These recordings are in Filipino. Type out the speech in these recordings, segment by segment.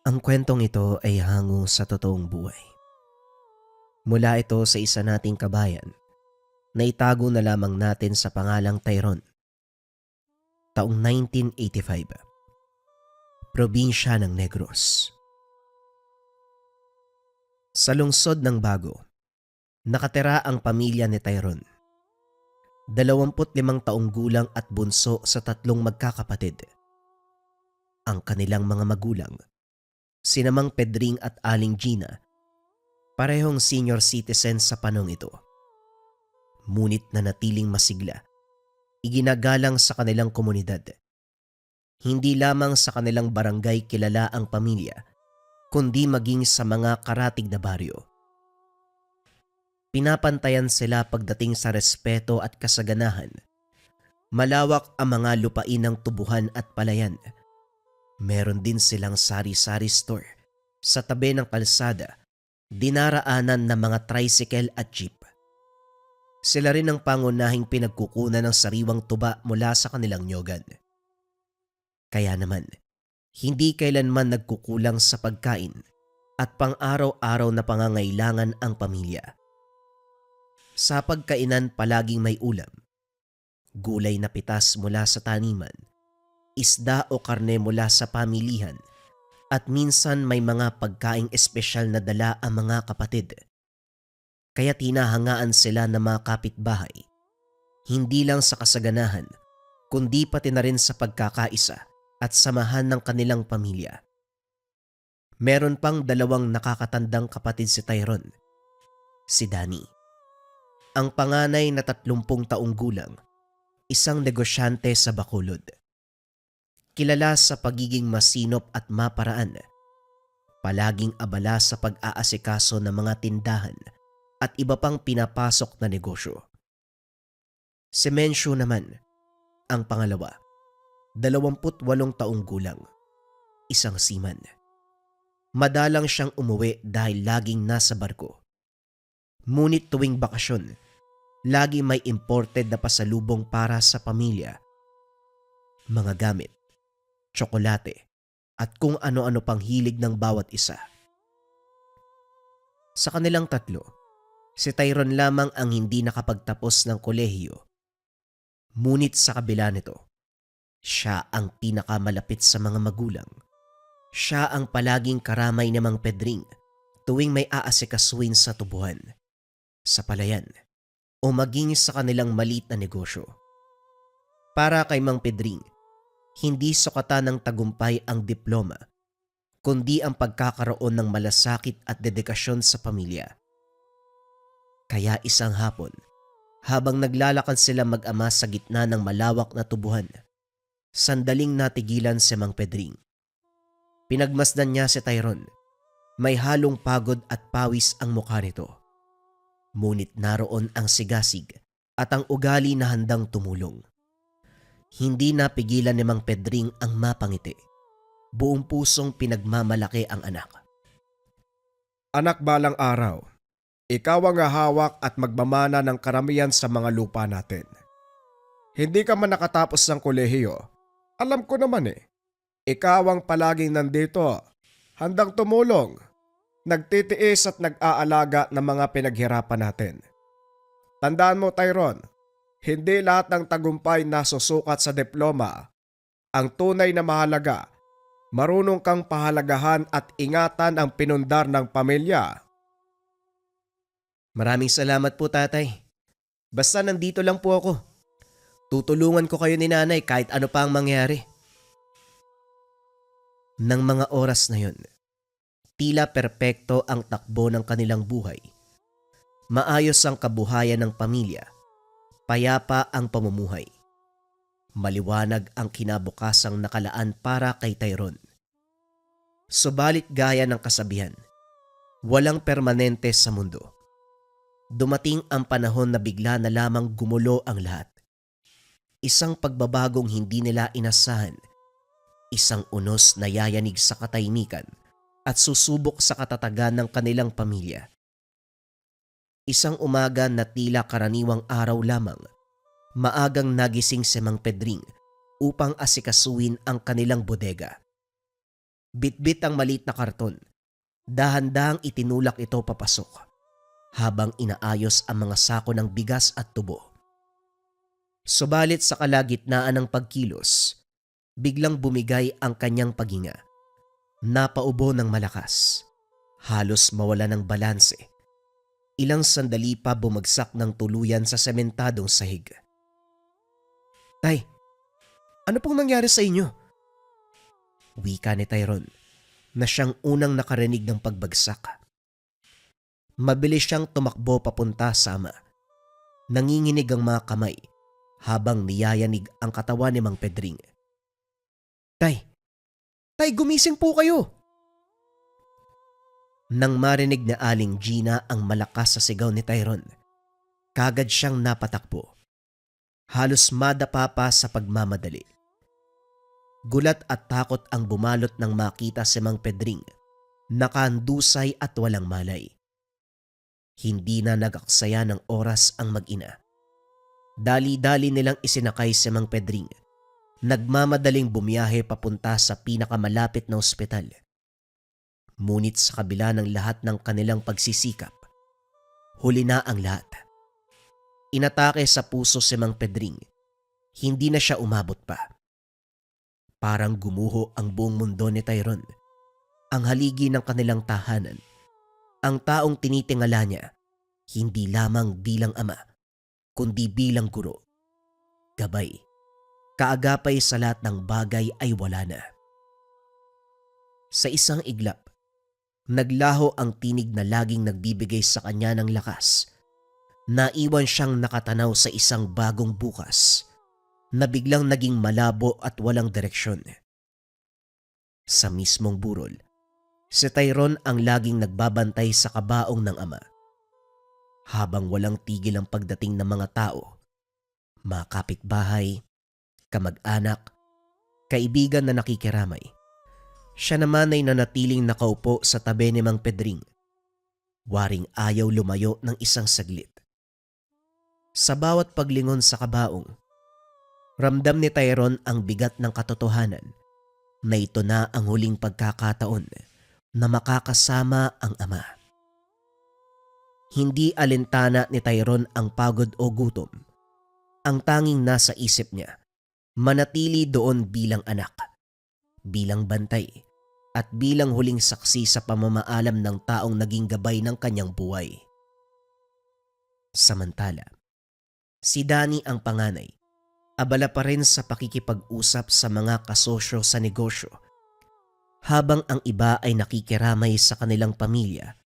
Ang kwentong ito ay hango sa totoong buhay. Mula ito sa isa nating kabayan na itago na lamang natin sa pangalang Tyrone, taong 1985, probinsya ng Negros. Sa lungsod ng Bago, nakatira ang pamilya ni Tyrone. 25 taong gulang at bunso sa 3 magkakapatid. Ang kanilang mga magulang, sina Mang Pedring at Aling Gina, parehong senior citizen sa panong ito. Ngunit nanatiling masigla, iginagalang sa kanilang komunidad. Hindi lamang sa kanilang barangay kilala ang pamilya, kundi maging sa mga karatig na baryo. Pinapantayan sila pagdating sa respeto at kasaganahan. Malawak ang mga lupain ng tubuhan at palayan. Meron din silang sari-sari store sa tabi ng kalsada, dinaraanan ng mga tricycle at jeep. Sila rin ang pangunahing pinagkukunan ng sariwang tuba mula sa kanilang nyogan. Kaya naman, hindi kailanman nagkukulang sa pagkain at pang-araw-araw na pangangailangan ang pamilya. Sa pagkainan palaging may ulam, gulay na pitas mula sa taniman, isda o karne mula sa pamilihan, at minsan may mga pagkaing espesyal na dala ang mga kapatid. Kaya tinahangaan sila ng mga kapitbahay, hindi lang sa kasaganahan, kundi pati na rin sa pagkakaisa at samahan ng kanilang pamilya. Meron pang 2 nakakatandang kapatid si Tyrone, si Danny. Ang panganay na 30 taong gulang, isang negosyante sa Bacolod. Kilala sa pagiging masinop at maparaan, palaging abala sa pag-aasikaso ng mga tindahan at iba pang pinapasok na negosyo. Si Mencio naman, ang pangalawa, 28 taong gulang, isang seaman. Madalang siyang umuwi dahil laging nasa barko. Ngunit tuwing bakasyon, lagi may imported na pasalubong para sa pamilya. Mga gamit, tsokolate, at kung ano-ano pang hilig ng bawat isa. Sa kanilang 3, si Tyrone lamang ang hindi nakapagtapos ng kolehiyo. Ngunit sa kabila nito, siya ang pinakamalapit sa mga magulang. Siya ang palaging karamay ni Mang Pedring tuwing may aasikasuin sa tubuhan, sa palayan, o maging sa kanilang maliit na negosyo. Para kay Mang Pedring, hindi sukatan ng tagumpay ang diploma, kundi ang pagkakaroon ng malasakit at dedikasyon sa pamilya. Kaya isang hapon, habang naglalakad sila mag-ama sa gitna ng malawak na tubuhan, sandaling natigilan si Mang Pedring. Pinagmasdan niya si Tyrone. May halong pagod at pawis ang mukha nito. Ngunit naroon ang sigasig at ang ugali na handang tumulong. Hindi napigilan ni Mang Pedring ang mapangiti. Buong pusong pinagmamalaki ang anak. Anak, balang araw, ikaw ang hahawak at magmamana ng karamihan sa mga lupa natin. Hindi ka man nakatapos ng kolehiyo, alam ko naman eh. Ikaw ang palaging nandito, handang tumulong, nagtitiis at nag-aalaga ng mga pinaghirapan natin. Tandaan mo, Tyrone, hindi lahat ng tagumpay nasusukat sa diploma. Ang tunay na mahalaga, marunong kang pahalagahan at ingatan ang pinundar ng pamilya. Maraming salamat po, tatay. Basta nandito lang po ako. Tutulungan ko kayo ni nanay kahit ano pa ang mangyari. Nang mga oras na yun, tila perpekto ang takbo ng kanilang buhay. Maayos ang kabuhayan ng pamilya. Payapa ang pamumuhay. Maliwanag ang kinabukasang nakalaan para kay Tyrone. Subalit gaya ng kasabihan, walang permanente sa mundo. Dumating ang panahon na bigla na lamang gumulo ang lahat. Isang pagbabagong hindi nila inasahan. Isang unos na yayanig sa katahimikan at susubok sa katatagan ng kanilang pamilya. Isang umaga na tila karaniwang araw lamang, maagang nagising si Mang Pedring upang asikasuin ang kanilang bodega. Bitbit ang maliit na karton. Dahan-dahang itinulak ito papasok habang inaayos ang mga sako ng bigas at tubo. Subalit sa kalagitnaan ng pagkilos, biglang bumigay ang kanyang paghinga. Napaubo ng malakas. Halos mawala ng balanse. Ilang sandali pa bumagsak ng tuluyan sa sementadong sahig. "Tay, ano pong nangyari sa inyo?" Wika ni Tyrone na siyang unang nakarinig ng pagbagsak. Mabilis siyang tumakbo papunta sa ama. Nanginginig ang mga kamay habang niyayanig ang katawan ni Mang Pedring. "Tay! Tay, gumising po kayo!" Nang marinig na Aling Gina ang malakas sa sigaw ni Tyrone, kagad siyang napatakbo. Halos madapa pa sa pagmamadali. Gulat at takot ang bumalot nang makita si Mang Pedring, nakahandusay at walang malay. Hindi na nag-aksaya ng oras ang mag-ina. Dali-dali nilang isinakay si Mang Pedring. Nagmamadaling bumiyahe papunta sa pinakamalapit na ospital. Ngunit sa kabila ng lahat ng kanilang pagsisikap, huli na ang lahat. Inatake sa puso si Mang Pedring. Hindi na siya umabot pa. Parang gumuho ang buong mundo ni Tyrone. Ang haligi ng kanilang tahanan. Ang taong tinitingala niya, hindi lamang bilang ama, kundi bilang guro. Gabay, kaagapay sa lahat ng bagay ay wala na. Sa isang iglap, naglaho ang tinig na laging nagbibigay sa kanya ng lakas. Naiwan siyang nakatanaw sa isang bagong bukas na biglang naging malabo at walang direksyon. Sa mismong burol, si Tyrone ang laging nagbabantay sa kabaong ng ama. Habang walang tigil ang pagdating ng mga tao, mga kapitbahay, kamag-anak, kaibigan na nakikiramay, siya naman ay nanatiling nakaupo sa tabi ni Mang Pedring. Waring ayaw lumayo ng isang saglit. Sa bawat paglingon sa kabaong, ramdam ni Tyrone ang bigat ng katotohanan na ito na ang huling pagkakataon na makakasama ang ama. Hindi alintana ni Tyrone ang pagod o gutom. Ang tanging nasa isip niya, manatili doon bilang anak, bilang bantay, at bilang huling saksi sa pamamaalam ng taong naging gabay ng kanyang buhay. Samantala, si Danny ang panganay, abala pa rin sa pakikipag-usap sa mga kasosyo sa negosyo. Habang ang iba ay nakikiramay sa kanilang pamilya,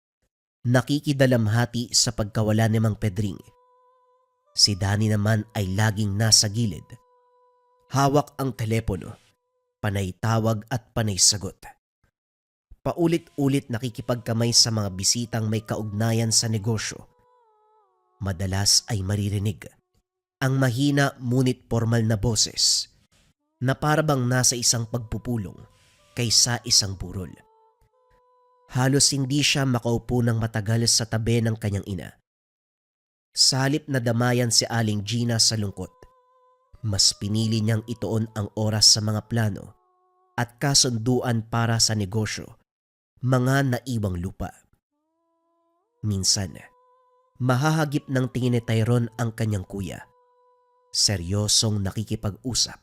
nakikidalamhati sa pagkawala ni Mang Pedring. Si Danny naman ay laging nasa gilid. Hawak ang telepono, panay tawag at panay sagot. Paulit-ulit nakikipagkamay sa mga bisitang may kaugnayan sa negosyo. Madalas ay maririnig ang mahina ngunit formal na boses na parabang nasa isang pagpupulong kaysa isang burol. Halos hindi siya makaupo ng matagal sa tabi ng kanyang ina. Sa halip na damayan si Aling Gina sa lungkot, mas pinili niyang ituon ang oras sa mga plano at kasunduan para sa negosyo, mga naiwang lupa. Minsan, mahahagip ng tingin ni Tyrone ang kanyang kuya. Seryosong nakikipag-usap.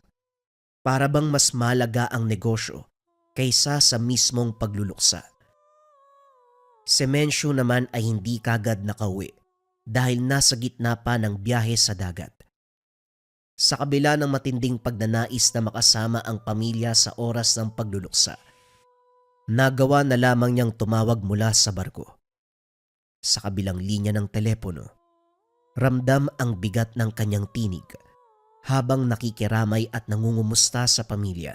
Para bang mas malaga ang negosyo kaysa sa mismong pagluluksa. Si Mencio naman ay hindi kagad nakauwi dahil nasa gitna pa ng biyahe sa dagat. Sa kabila ng matinding pagnanais na makasama ang pamilya sa oras ng pagluluksa, nagawa na lamang niyang tumawag mula sa barko. Sa kabilang linya ng telepono, ramdam ang bigat ng kanyang tinig habang nakikiramay at nangungumusta sa pamilya.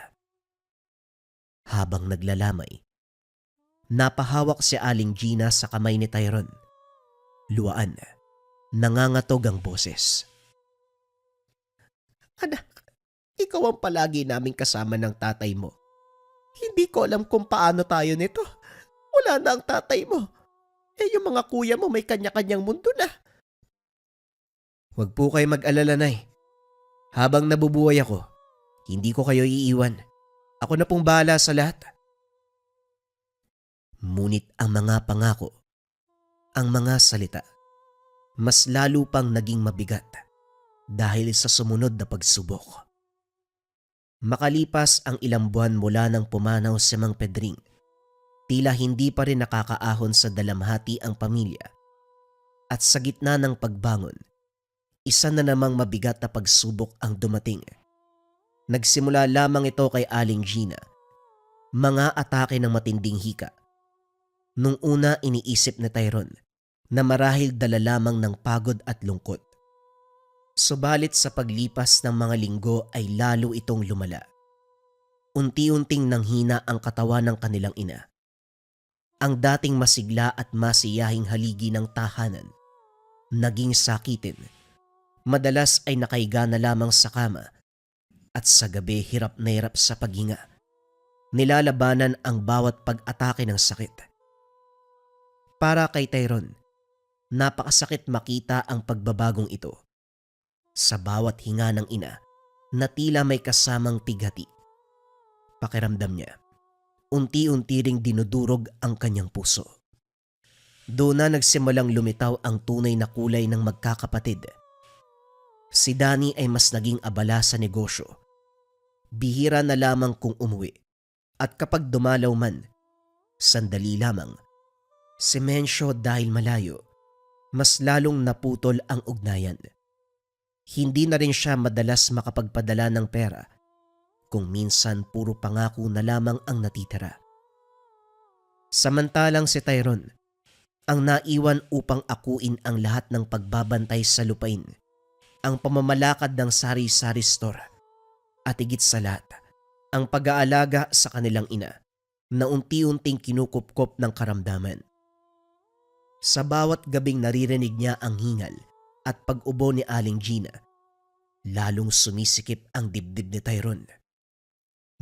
Habang naglalamay, napahawak si Aling Gina sa kamay ni Tyrone. Luwaan, nangangatog ang boses. "Anak, ikaw ang palagi naming kasama ng tatay mo. Hindi ko alam kung paano tayo nito. Wala na ang tatay mo. Yung mga kuya mo may kanya-kanyang mundo na." "Huwag po kayo mag-alala, Nay. Habang nabubuhay ako, hindi ko kayo iiwan. Ako na pong bahala sa lahat." Ngunit ang mga pangako, ang mga salita, mas lalo pang naging mabigat dahil sa sumunod na pagsubok. Makalipas ang ilang buwan mula nang pumanaw si Mang Pedring, tila hindi pa rin nakakaahon sa dalamhati ang pamilya. At sa gitna ng pagbangon, isa na namang mabigat na pagsubok ang dumating. Nagsimula lamang ito kay Aling Gina, mga atake ng matinding hika. Nung una iniisip ni Tyrone na marahil dala lamang ng pagod at lungkot. Subalit sa paglipas ng mga linggo ay lalo itong lumala. Unti-unting nanghina ang katawan ng kanilang ina. Ang dating masigla at masiyahing haligi ng tahanan, naging sakitin. Madalas ay nakaiga na lamang sa kama at sa gabi hirap na hirap sa paghinga. Nilalabanan ang bawat pag-atake ng sakit. Para kay Tyrone, napakasakit makita ang pagbabagong ito. Sa bawat hinga ng ina na tila may kasamang pighati. Pakiramdam niya, unti-unti ring dinudurog ang kanyang puso. Doon na nagsimulang lumitaw ang tunay na kulay ng magkakapatid. Si Danny ay mas naging abala sa negosyo. Bihira na lamang kung umuwi. At kapag dumalaw man, sandali lamang. Si Mencio dahil malayo, mas lalong naputol ang ugnayan. Hindi na rin siya madalas makapagpadala ng pera, kung minsan puro pangako na lamang ang natitira. Samantalang si Tyrone, ang naiwan upang akuin ang lahat ng pagbabantay sa lupain, ang pamamalakad ng sari-sari store, at higit sa lahat, ang pag-aalaga sa kanilang ina na unti-unting kinukupkop ng karamdaman. Sa bawat gabing naririnig niya ang hingal at pag-ubo ni Aling Gina, lalong sumisikip ang dibdib ni Tyrone.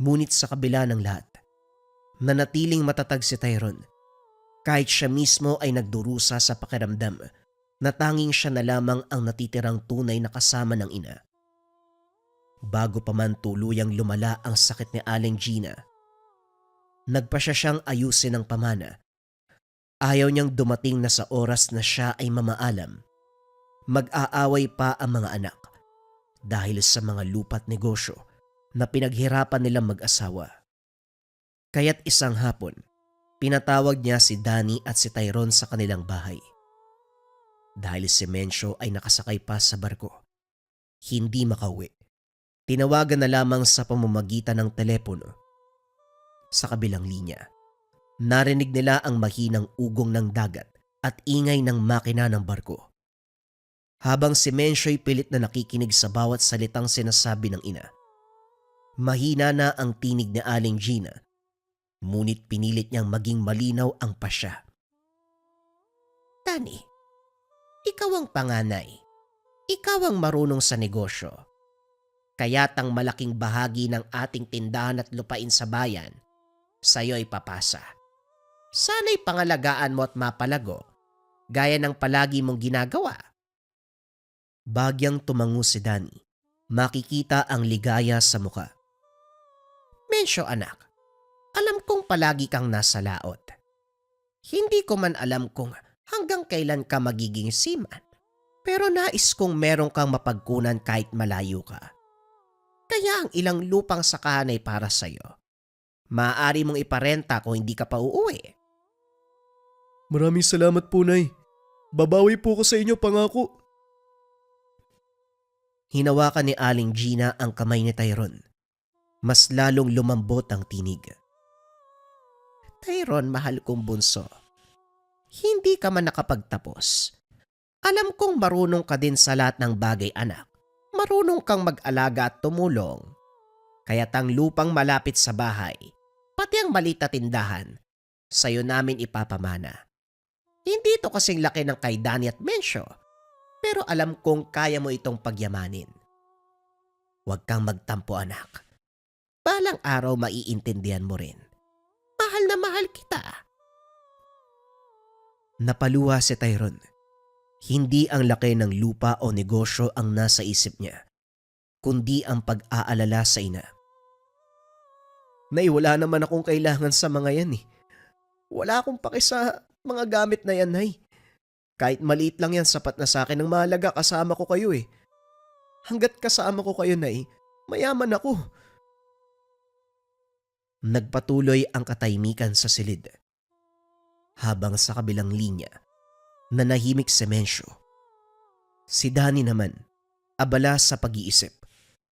Ngunit sa kabila ng lahat, nanatiling matatag si Tyrone kahit siya mismo ay nagdurusa sa pakiramdam na tanging siya na lamang ang natitirang tunay na kasama ng ina. Bago pa man tuluyang lumala ang sakit ni Aling Gina, nagpasya siyang ayusin ang pamana. Ayaw niyang dumating na sa oras na siya ay mamaalam. Mag-aaway pa ang mga anak dahil sa mga lupa't negosyo na pinaghirapan nilang mag-asawa. Kaya't isang hapon, pinatawag niya si Danny at si Tyrone sa kanilang bahay. Dahil si Mencio ay nakasakay pa sa barko, hindi makauwi. Tinawagan na lamang sa pamamagitan ng telepono. Sa kabilang linya, narinig nila ang mahinang ugong ng dagat at ingay ng makina ng barko. Habang si Mencio'y pilit na nakikinig sa bawat salitang sinasabi ng ina. Mahina na ang tinig ni Aling Gina, ngunit pinilit niyang maging malinaw ang pasya. Danny, ikaw ang panganay. Ikaw ang marunong sa negosyo. Kaya't ang malaking bahagi ng ating tindahan at lupain sa bayan, sa'yo'y papasa. Sana'y pangalagaan mo at mapalago, gaya ng palagi mong ginagawa. Bagyang tumango si Danny. Makikita ang ligaya sa muka. Mencio anak, alam kong palagi kang nasa laot. Hindi ko man alam kung hanggang kailan ka magiging seaman, pero nais kong meron kang mapagkunan kahit malayo ka. Kaya ang ilang lupang sakahan ay para sa'yo. Maaari mong iparenta kung hindi ka pa uuwi. Maraming salamat po, Nay. Babawi po ko sa inyo, pangako. Hinawakan ni Aling Gina ang kamay ni Tyrone. Mas lalong lumambot ang tinig. Tyrone, mahal kong bunso. Hindi ka man nakapagtapos. Alam kong marunong ka din sa lahat ng bagay, anak. Marunong kang mag-alaga at tumulong. Kaya't ang lupang malapit sa bahay, pati ang maliit na tindahan, sa'yo namin ipapamana. Hindi ito kasing laki ng kay Danny at Mencio, pero alam kong kaya mo itong pagyamanin. Huwag kang magtampo, anak. Balang araw maiintindihan mo rin. Mahal na mahal kita. Napaluha si Tyrone. Hindi ang laki ng lupa o negosyo ang nasa isip niya, kundi ang pag-aalala sa ina. Nay, wala naman akong kailangan sa mga yan eh. Wala akong pake sa mga gamit na yan, Nay. Kahit maliit lang yan, sapat na sa akin. Ang mahalaga, kasama ko kayo eh. Hanggat kasama ko kayo, Nay, mayaman ako. Nagpatuloy ang katahimikan sa silid. Habang sa kabilang linya, nanahimik si Mencio. Si Danny naman, abala sa pag-iisip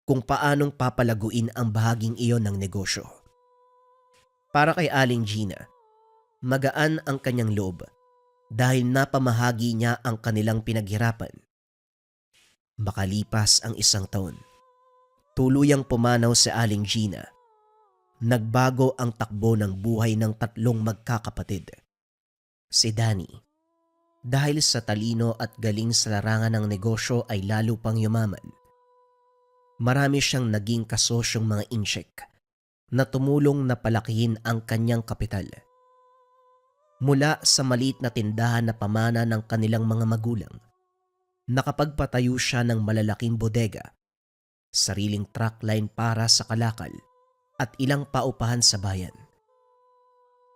kung paanong papalaguin ang bahaging iyon ng negosyo. Para kay Aling Gina, magaan ang kanyang loob dahil napamahagi niya ang kanilang pinaghirapan. Makalipas ang 1 taon, tuluyang pumanaw si Aling Gina. Nagbago ang takbo ng buhay ng 3 magkakapatid. Si Danny, dahil sa talino at galing sa larangan ng negosyo ay lalo pang yumaman. Marami siyang naging kasosyong mga incheck na tumulong na palakihin ang kanyang kapital. Mula sa maliit na tindahan na pamana ng kanilang mga magulang, nakapagpatayo siya ng malalaking bodega, sariling truck line para sa kalakal at ilang paupahan sa bayan.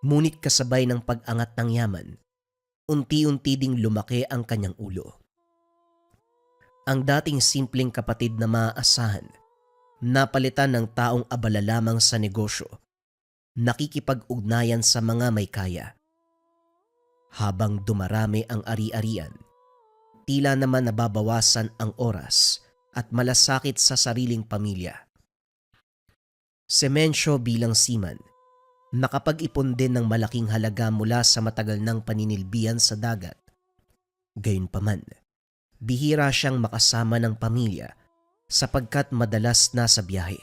Ngunit kasabay ng pag-angat ng yaman, unti-unti ding lumaki ang kanyang ulo. Ang dating simpleng kapatid na maaasahan, napalitan ng taong abala lamang sa negosyo, nakikipag-ugnayan sa mga may kaya. Habang dumarami ang ari-arian, tila naman nababawasan ang oras at malasakit sa sariling pamilya. Si Mencio bilang seaman, nakapag-ipon din ng malaking halaga mula sa matagal ng paninilbihan sa dagat. Gayunpaman, bihira siyang makasama ng pamilya sapagkat madalas nasa biyahe.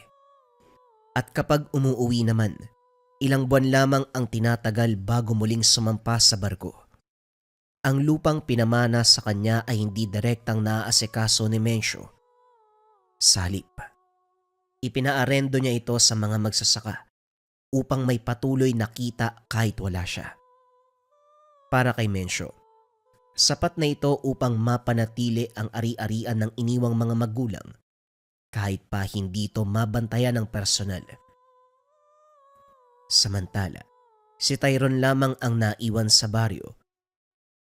At kapag umuuwi naman, ilang buwan lamang ang tinatagal bago muling sumampa sa barko. Ang lupang pinamana sa kanya ay hindi direktang naaasikaso ni Mencio. Sa halip, ipinaarendo niya ito sa mga magsasaka upang may patuloy na kita kahit wala siya. Para kay Mencio, sapat na ito upang mapanatili ang ari-arian ng iniwang mga magulang kahit pa hindi ito mabantayan ng personal. Samantala, si Tyrone lamang ang naiwan sa baryo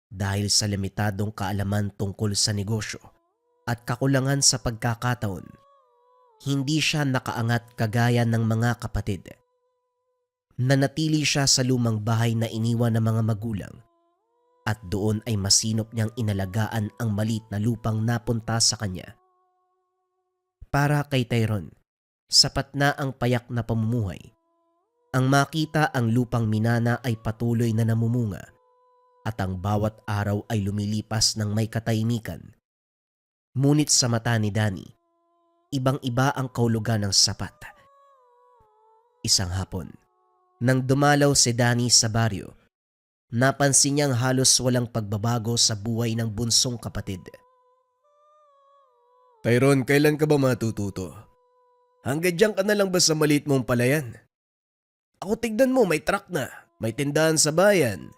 dahil sa limitadong kaalaman tungkol sa negosyo at kakulangan sa pagkakataon. Hindi siya nakaangat kagaya ng mga kapatid. Nanatili siya sa lumang bahay na iniwan ng mga magulang at doon ay masinop niyang inalagaan ang maliit na lupang napunta sa kanya. Para kay Tyrone, sapat na ang payak na pamumuhay. Ang makita ang lupang minana ay patuloy na namumunga at ang bawat araw ay lumilipas ng may katahimikan. Ngunit sa mata ni Danny, ibang-iba ang kahulugan ng sapat. Isang hapon, nang dumalaw si Danny sa baryo, napansin niyang halos walang pagbabago sa buhay ng bunsong kapatid. Tyrone, kailan ka ba matututo? Hanggang diyan ka na lang ba sa maliit mong palayan? Ako tignan mo, may truck na, may tindahan sa bayan,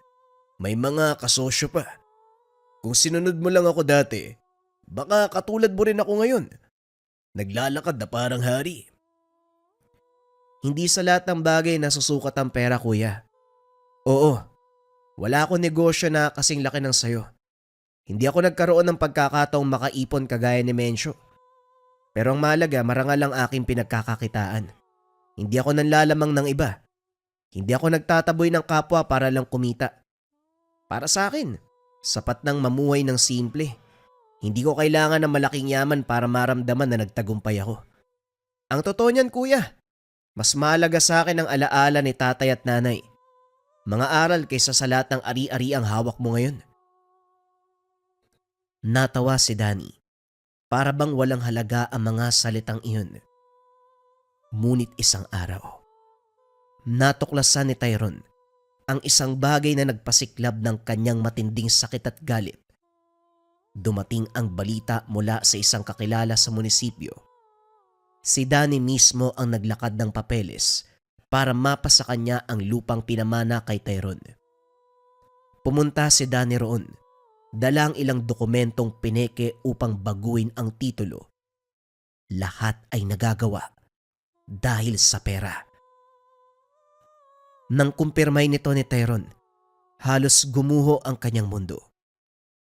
may mga kasosyo pa. Kung sinunod mo lang ako dati, baka katulad mo rin ako ngayon. Naglalakad na parang hari. Hindi sa lahat ng bagay nasusukat ang pera, kuya. Oo, wala akong negosyo na kasing laki ng sayo. Hindi ako nagkaroon ng pagkakataong makaipon kagaya ni Mencio. Pero ang mahalaga, marangal ang aking pinagkakakitaan. Hindi ako nanlalamang ng iba. Hindi ako nagtataboy ng kapwa para lang kumita. Para sa akin, sapat nang mamuhay ng simple. Hindi ko kailangan ng malaking yaman para maramdaman na nagtagumpay ako. Ang totoo niyan, kuya, mas mahalaga sa akin ang alaala ni tatay at nanay. Mga aral kaysa sa lahat ng ari-ari ang hawak mo ngayon. Natawa si Danny, para bang walang halaga ang mga salitang iyon. Ngunit isang araw, natuklasan ni Tyrone ang isang bagay na nagpasiklab ng kanyang matinding sakit at galit. Dumating ang balita mula sa isang kakilala sa munisipyo. Si Danny mismo ang naglakad ng papeles para mapasa kanya ang lupang pinamana kay Tyrone. Pumunta si Danny roon, dala ang ilang dokumentong pineke upang baguhin ang titulo. Lahat ay nagagawa dahil sa pera. Nang kumpirmay nito ni Tyrone Halos gumuho ang kanyang mundo.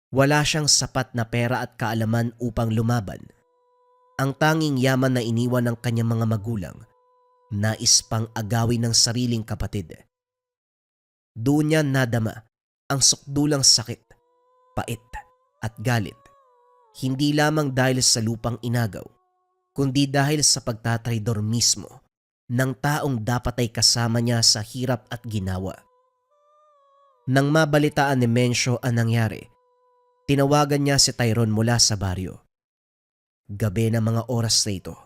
Wala siyang sapat na pera at kaalaman upang lumaban. Ang tanging yaman na iniwan ng kanyang mga magulang, nais pang agawin ng sariling kapatid. Doon niya nadama ang sukdulang sakit, pait at galit. Hindi lamang dahil sa lupang inagaw, kundi dahil sa pagtatraidor mismo ng taong dapat ay kasama niya sa hirap at ginawa. Nang mabalitaan ni Mencio ang nangyari, tinawagan niya si Tyrone mula sa baryo. Gabi na mga oras na ito.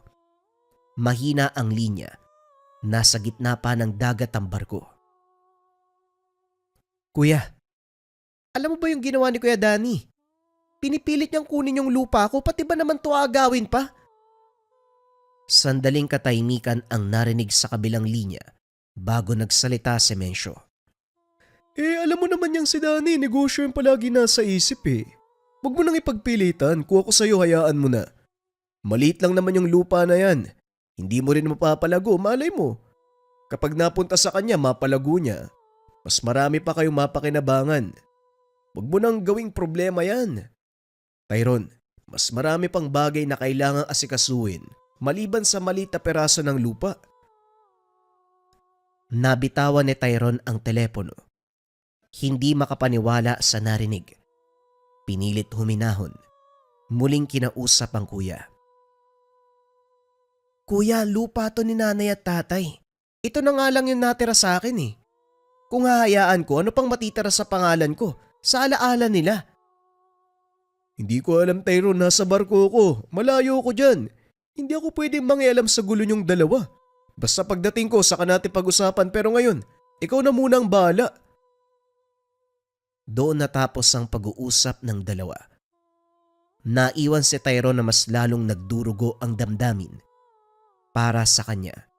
Mahina ang linya. Nasa gitna pa ng dagat ang barko. Kuya, alam mo ba yung ginawa ni Kuya Danny? Pinipilit niyang kunin yung lupa ko, pati ba naman to agawin pa? Sandaling katahimikan ang narinig sa kabilang linya bago nagsalita si Mencio. Alam mo naman yang si Danny, negosyo yung palagi nasa isip eh. Huwag mo nang ipagpilitan, kung ako sa'yo hayaan mo na. Maliit lang naman yung lupa na yan. Hindi mo rin mapapalago, malay mo. Kapag napunta sa kanya, mapalago niya. Mas marami pa kayong mapakinabangan. Huwag mo nang gawing problema yan. Tyrone, mas marami pang bagay na kailangang asikasuhin maliban sa maliit na peraso ng lupa. Nabitawan ni Tyrone ang telepono. Hindi makapaniwala sa narinig. Pinilit huminahon. Muling kinausap ang kuya. Kuya, lupa to ni nanay at tatay. Ito na nga lang yung natira sa akin eh. Kung hahayaan ko, ano pang matitira sa pangalan ko? Sa alaala nila. Hindi ko alam, Tyrone, nasa barko ko. Malayo ko dyan. Hindi ako pwedeng mangialam sa gulo niyong dalawa. Basta pagdating ko, saka natin pag-usapan, pero ngayon, ikaw na muna ang bahala. Doon natapos ang pag-uusap ng dalawa. Naiwan si Tyrone na mas lalong nagdurugo ang damdamin. Para sa kanya,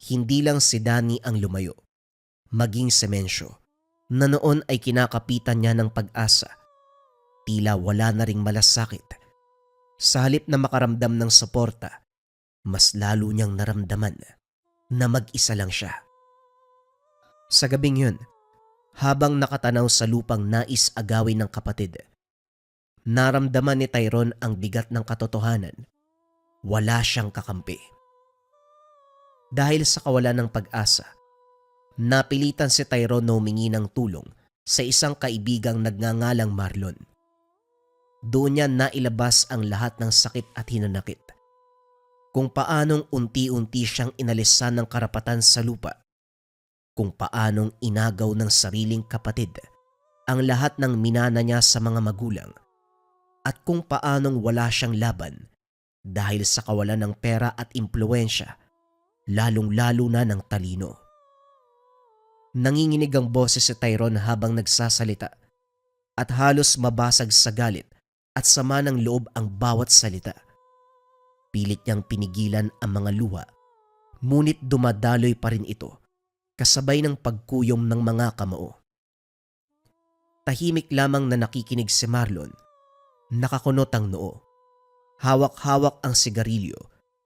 hindi lang si Danny ang lumayo, maging si Mencio, na noon ay kinakapitan niya ng pag-asa. Tila wala na ring malasakit. Sa halip na makaramdam ng suporta, mas lalo niyang naramdaman na mag-isa lang siya. Sa gabing yun, habang nakatanaw sa lupang nais agawin ng kapatid, naramdaman ni Tyrone ang bigat ng katotohanan. Wala siyang kakampi. Dahil sa kawalan ng pag-asa, napilitan si Tyrone na humingi ng tulong sa isang kaibigang nagngangalang Marlon. Doon niya nailabas ang lahat ng sakit at hinanakit. Kung paanong unti-unti siyang inalisan ng karapatan sa lupa. Kung paanong inagaw ng sariling kapatid ang lahat ng minana niya sa mga magulang. At kung paanong wala siyang laban dahil sa kawalan ng pera at impluensya, lalong-lalo na ng talino. Nanginginig ang boses si Tyrone habang nagsasalita at halos mabasag sa galit at sama ng loob ang bawat salita. Pilit niyang pinigilan ang mga luha, ngunit dumadaloy pa rin ito kasabay ng pagkuyom ng mga kamao. Tahimik lamang na nakikinig si Marlon, nakakunot ang noo. Hawak-hawak ang sigarilyo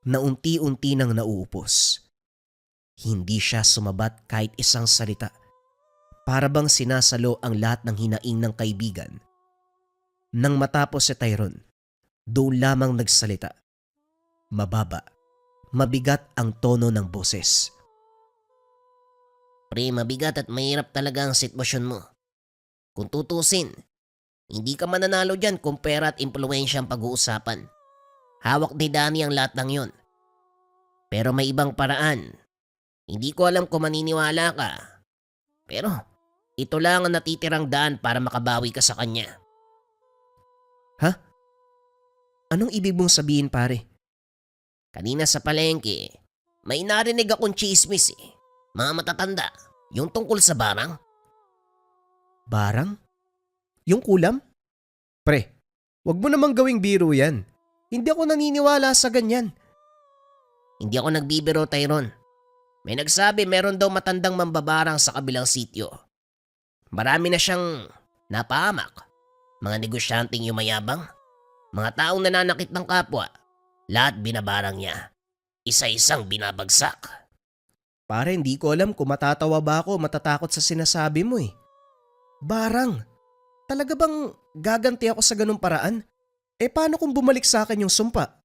na unti-unti nang nauupos. Hindi siya sumabat kahit isang salita. Para bang sinasalo ang lahat ng hinaing ng kaibigan. Nang matapos si Tyrone, doon lamang nagsalita. Mababa, mabigat ang tono ng boses. Pre, mabigat at mahirap talaga ang sitwasyon mo. Kung tutusin, hindi ka mananalo dyan kung pera at impluensya ang pag-uusapan. Hawak ni Danny ang lahat ng yon. Pero may ibang paraan. Hindi ko alam kung maniniwala ka. Pero ito lang ang natitirang daan para makabawi ka sa kanya. Ha? Anong ibig mong sabihin, pare? Kanina sa palengke, may narinig akong chismis eh. Mga matatanda, yung tungkol sa barang. Barang? Yung kulam? Pre, wag mo namang gawing biro yan. Hindi ako naniniwala sa ganyan. Hindi ako nagbibiro, Tyrone. May nagsabi meron daw matandang mambabarang sa kabilang sityo. Marami na siyang napahamak. Mga negosyanteng yumayabang. Mga taong nananakit ng kapwa. Lahat binabarang niya. Isa-isang binabagsak. Pare, hindi ko alam kung matatawa ba ako o matatakot sa sinasabi mo eh. Barang, talaga bang gaganti ako sa ganung paraan? Paano kung bumalik sa akin yung sumpa?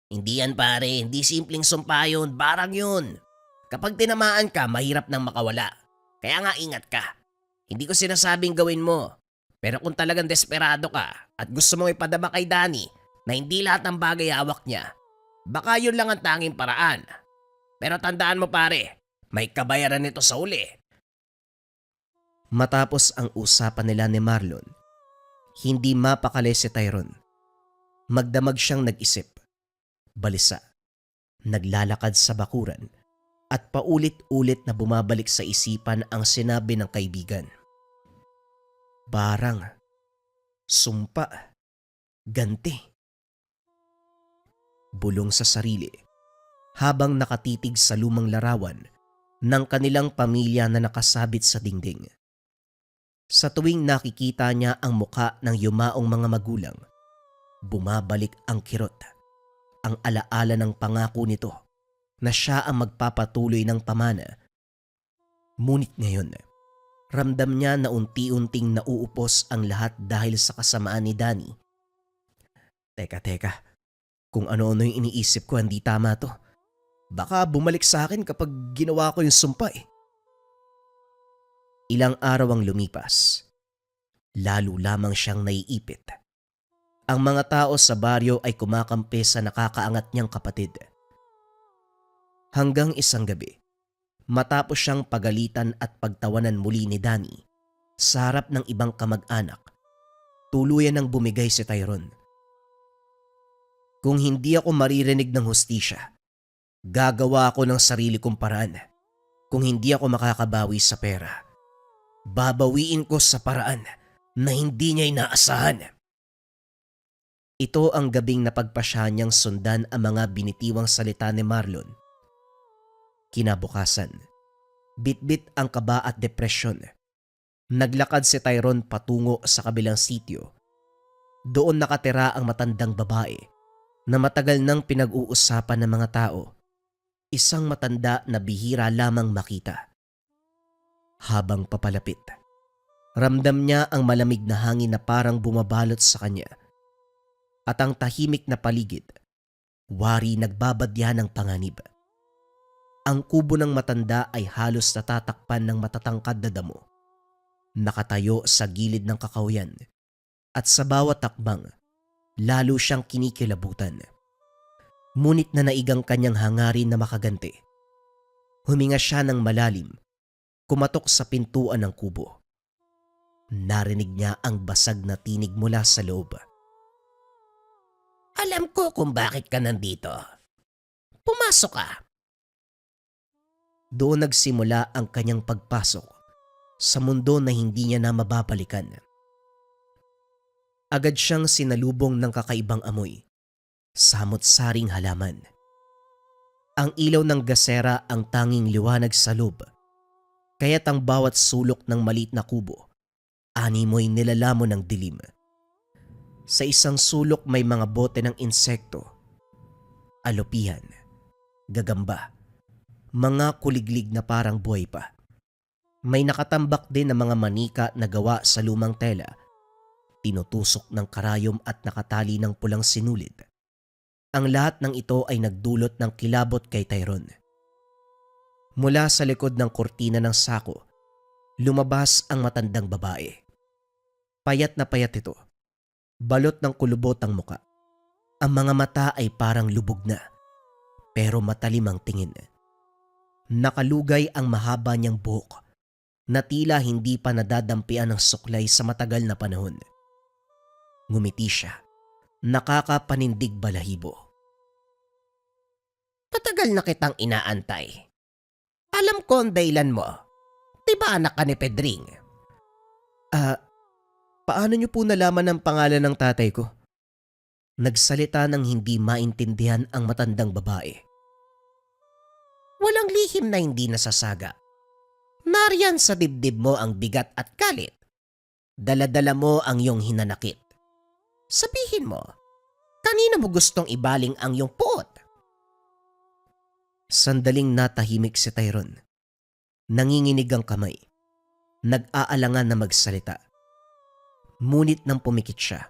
Hindi yan pare, hindi simpleng sumpa yun, barang yun. Kapag tinamaan ka, mahirap nang makawala. Kaya nga ingat ka. Hindi ko sinasabing gawin mo. Pero kung talagang desperado ka at gusto mong ipadama kay Danny na hindi lahat ng bagay hawak niya, baka yun lang ang tanging paraan. Pero tandaan mo pare, may kabayaran nito sa uli. Matapos ang usapan nila ni Marlon, hindi mapakali si Tyrone. Magdamag siyang nag-isip. Balisa, naglalakad sa bakuran at paulit-ulit na bumabalik sa isipan ang sinabi ng kaibigan. Barang, sumpa, ganti. Bulong sa sarili habang nakatitig sa lumang larawan ng kanilang pamilya na nakasabit sa dingding. Sa tuwing nakikita niya ang muka ng yumaong mga magulang, bumabalik ang kirot, ang alaala ng pangako nito na siya ang magpapatuloy ng pamana. Ngunit ngayon, ramdam niya na unti-unting nauupos ang lahat dahil sa kasamaan ni Danny. Teka, kung ano-ano yung iniisip ko hindi tama to. Baka bumalik sa akin kapag ginawa ko yung sumpa eh. Ilang araw ang lumipas. Lalo lamang siyang naiipit. Ang mga tao sa baryo ay kumakampi sa nakakaangat niyang kapatid. Hanggang isang gabi, matapos siyang pagalitan at pagtawanan muli ni Danny sa harap ng ibang kamag-anak, tuluyan ng bumigay si Tyrone. Kung hindi ako maririnig ng hustisya, gagawa ako ng sarili kong paraan. Kung hindi ako makakabawi sa pera, babawiin ko sa paraan na hindi niya inaasahan. Ito ang gabing napagpasya niyang sundan ang mga binitiwang salita ni Marlon. Kinabukasan, bitbit ang kaba at depresyon. Naglakad si Tyrone patungo sa kabilang sitio. Doon nakatira ang matandang babae na matagal nang pinag-uusapan ng mga tao. Isang matanda na bihira lamang makita. Habang papalapit, ramdam niya ang malamig na hangin na parang bumabalot sa kanya. At ang tahimik na paligid, wari nagbabadya ng panganib. Ang kubo ng matanda ay halos natatakpan ng matatangkad na damo. Nakatayo sa gilid ng kakahuyan at sa bawat takbang, lalo siyang kinikilabutan. Ngunit na naigang kanyang hangarin na makaganti. Huminga siya ng malalim, kumatok sa pintuan ng kubo. Narinig niya ang basag na tinig mula sa loob. Alam ko kung bakit ka nandito. Pumasok ka. Doon nagsimula ang kanyang pagpasok sa mundo na hindi niya na mababalikan. Agad siyang sinalubong ng kakaibang amoy, samot-saring halaman. Ang ilaw ng gasera ang tanging liwanag sa loob, kaya't ang bawat sulok ng maliit na kubo, animoy nilalamon ng dilim. Sa isang sulok may mga bote ng insekto, alopihan, gagamba, mga kuliglig na parang buhay pa. May nakatambak din na mga manika na gawa sa lumang tela, tinutusok ng karayom at nakatali ng pulang sinulid. Ang lahat ng ito ay nagdulot ng kilabot kay Tyrone. Mula sa likod ng kortina ng sako, lumabas ang matandang babae. Payat na payat ito. Balot ng kulubot ang muka. Ang mga mata ay parang lubog na, pero matalim ang tingin. Nakalugay ang mahaba niyang buhok na tila hindi pa nadadampian ng suklay sa matagal na panahon. Ngumiti siya, nakakapanindig balahibo. Matagal na kitang inaantay. Alam ko ang dahilan mo. Diba anak ka ni Pedring? Paano niyo po nalaman ang pangalan ng tatay ko? Nagsalita ng hindi maintindihan ang matandang babae. Walang lihim na hindi nasasaga. Nariyan sa dibdib mo ang bigat at galit. Dala-dala mo ang iyong hinanakit. Sabihin mo, kanino mo gustong ibaling ang iyong puot? Sandaling natahimik si Tyrone. Nanginginig ang kamay. nag-aalangan na magsalita. Ngunit nang pumikit siya,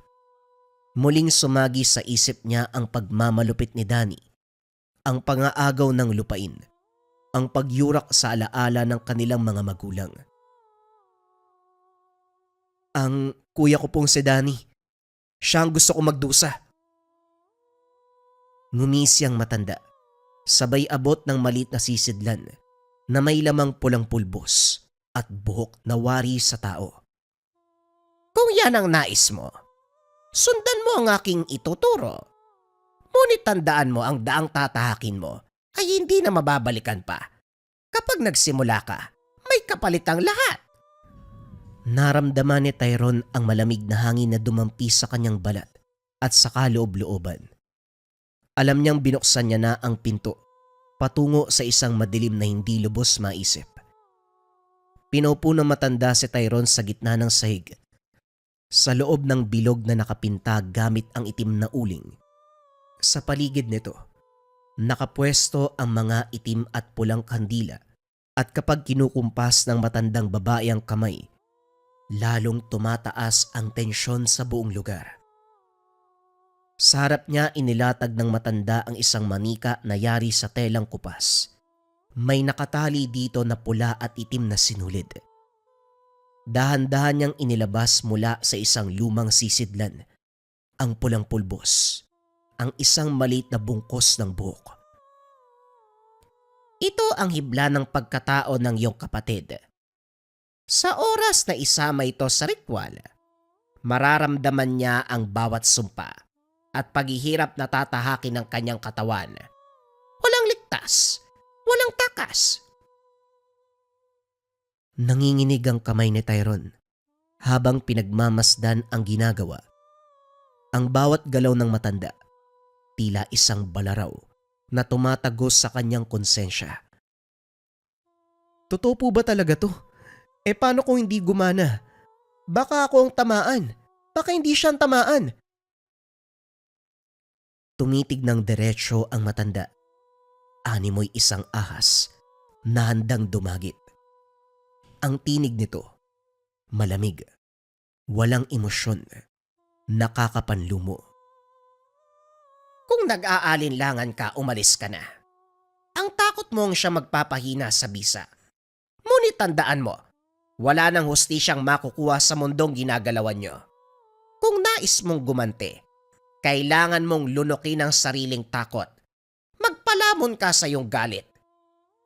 muling sumagi sa isip niya ang pagmamalupit ni Danny, ang pangaagaw ng lupain, ang pagyurak sa alaala ng kanilang mga magulang. Ang kuya ko pong si Danny, siya ang gusto ko magdusa. Ngumisi ang matanda, sabay abot ng maliit na sisidlan na may lamang pulang pulbos at buhok na wari sa tao. Kung yan ang nais mo, sundan mo ang aking ituturo. Ngunit tandaan mo ang daang tatahakin mo ay hindi na mababalikan pa. Kapag nagsimula ka, may kapalit ang lahat. Naramdaman ni Tyrone ang malamig na hangin na dumampi sa kanyang balat at sa kaloob-looban. Alam niyang binuksan niya na ang pinto patungo sa isang madilim na hindi lubos maisip. Pinaupo ng matanda si Tyrone sa gitna ng sahig, sa loob ng bilog na nakapinta gamit ang itim na uling. Sa paligid nito, nakapwesto ang mga itim at pulang kandila at kapag kinukumpas ng matandang babae ang kamay, lalong tumataas ang tensyon sa buong lugar. Sa harap niya inilatag ng matanda ang isang manika na yari sa telang kupas. May nakatali dito na pula at itim na sinulid. Dahan-dahan niyang inilabas mula sa isang lumang sisidlan ang pulang pulbos, ang isang maliit na bungkos ng buhok. Ito ang hibla ng pagkatao ng iyong kapatid. Sa oras na isama ito sa ritual, mararamdaman niya ang bawat sumpa at paghihirap na tatahakin ng kanyang katawan. Walang ligtas, walang takas. Nanginginig ang kamay ni Tyrone habang pinagmamasdan ang ginagawa. Ang bawat galaw ng matanda, tila isang balaraw na tumatagos sa kanyang konsensya. Totoo po ba talaga to? Paano kung hindi gumana? Baka ako ang tamaan. Baka hindi siya ang tamaan. Tumitig ng diretsyo ang matanda. Animoy isang ahas na handang dumagit. Ang tinig nito, malamig, walang emosyon, nakakapanlumo. Kung nag-aalinlangan ka, umalis ka na. Ang takot mong siya magpapahina sa bisa. Ngunit tandaan mo, wala nang hustisyang makukuha sa mundong ginagalawan nyo. Kung nais mong gumante, kailangan mong lunukin ang sariling takot. Magpalamon ka sa iyong galit.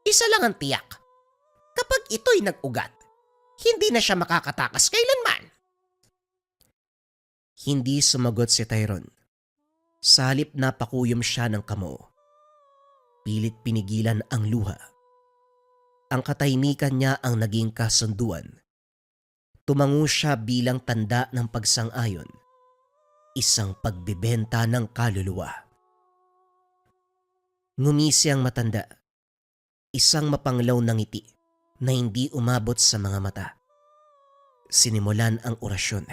Isa lang ang tiyak. Kapag ito'y nag-ugat, hindi na siya makakatakas kailanman. Hindi sumagot si Tyrone. Sa halip napakuyom siya ng kamo. Pilit pinigilan ang luha. Ang katahimikan niya ang naging kasunduan. Tumango siya bilang tanda ng pagsang-ayon. Isang pagbibenta ng kaluluwa. Ngumisi ang matanda. Isang mapanglaw na ngiti na hindi umabot sa mga mata. Sinimulan ang orasyon.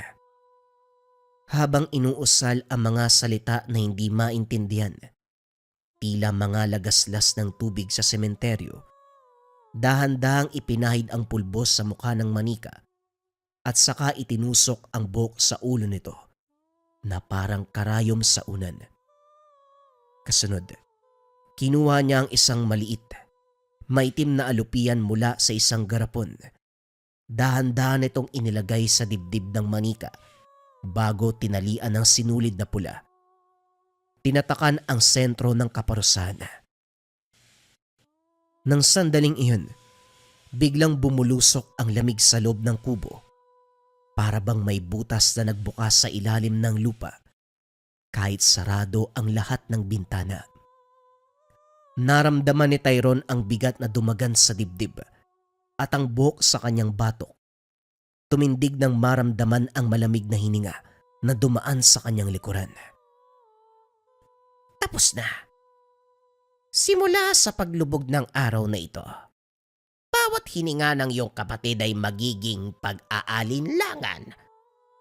Habang inuusal ang mga salita na hindi maintindihan, tila mga lagaslas ng tubig sa sementeryo, dahan-dahang ipinahid ang pulbos sa mukha ng manika at saka itinusok ang buhok sa ulo nito na parang karayom sa unan. Kasunod, kinuha niya ang isang maliit, maitim na alupian mula sa isang garapon. Dahan-dahan itong inilagay sa dibdib ng manika bago tinalian ng sinulid na pula. Tinatakan ang sentro ng kaparusahan. Nang sandaling iyon, biglang bumulusok ang lamig sa loob ng kubo. Para bang may butas na nagbukas sa ilalim ng lupa kahit sarado ang lahat ng bintana. Naramdaman ni Tyrone ang bigat na dumagan sa dibdib at ang buhok sa kanyang batok. Tumindig ng maramdaman ang malamig na hininga na dumaan sa kanyang likuran. Tapos na. Simula sa paglubog ng araw na ito, bawat hininga ng iyong kapatid ay magiging pag-aalinlangan.